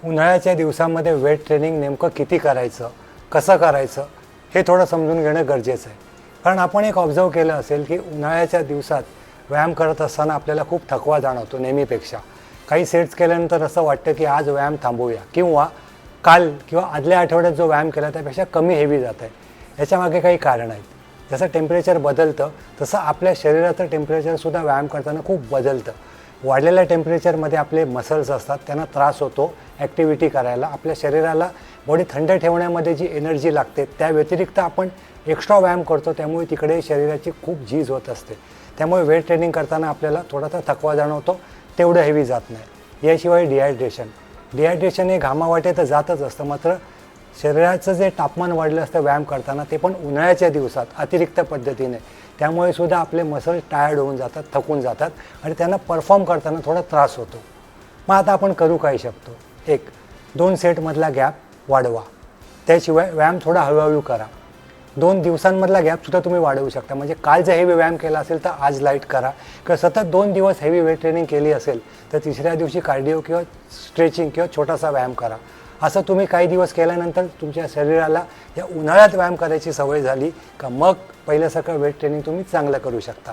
उन्हाळ्याच्या दिवसांमध्ये weight training नेमकं किती करायचं, कसं करायचं हे थोडं समजून घेणं गरजेचं आहे. कारण आपण एक ऑब्झर्व केलं असेल की उन्हाळ्याच्या दिवसात व्यायाम करत असताना आपल्याला खूप थकवा जाणवतो नेहमीपेक्षा. काही सेट्स केल्यानंतर असं वाटतं की आज व्यायाम थांबवूया, किंवा काल किंवा आदल्या आठवड्यात जो व्यायाम केला त्यापेक्षा कमी हेवी जात आहे. याच्यामागे काही कारण आहेत. जसं टेम्परेचर बदलतं तसं आपल्या शरीराचं टेम्परेचरसुद्धा व्यायाम करताना खूप बदलतं. वाढलेल्या टेम्परेचरमध्ये आपले मसल्स असतात, त्यांना त्रास होतो ॲक्टिव्हिटी करायला. आपल्या शरीराला बॉडी थंड ठेवण्यामध्ये जी एनर्जी लागते त्या व्यतिरिक्त आपण एक्स्ट्रा व्यायाम करतो, त्यामुळे तिकडे शरीराची खूप झीज होत असते. त्यामुळे वेट ट्रेनिंग करताना आपल्याला थोडासा थकवा जाणवतो, तेवढं हेवी जात नाही. याशिवाय डिहायड्रेशन हे घामावाटे तर जातच असतं, मात्र शरीराचं जे तापमान वाढलं असतं व्यायाम करताना, ते पण उन्हाळ्याच्या दिवसात अतिरिक्त पद्धतीने, त्यामुळे सुद्धा आपले मसल्स टायर्ड होऊन जातात, थकून जातात आणि त्यांना परफॉर्म करताना थोडा त्रास होतो. मग आता आपण करू काय शकतो? 1-2 सेटमधला गॅप वाढवा. त्याशिवाय व्यायाम थोडा हळूहळू करा. 2 दिवसांमधला गॅपसुद्धा तुम्ही वाढवू शकता. म्हणजे काल जर हेवी व्यायाम केला असेल तर आज लाईट करा, किंवा सतत 2 दिवस हेवी वेट ट्रेनिंग केली असेल तर तिसऱ्या दिवशी कार्डिओ किंवा स्ट्रेचिंग किंवा छोटासा व्यायाम करा. असं तुम्ही काही दिवस केल्यानंतर तुमच्या शरीराला या उन्हाळ्यात व्यायाम करायची सवय झाली का मग पहिल्यासारखं वेट ट्रेनिंग तुम्ही चांगलं करू शकता.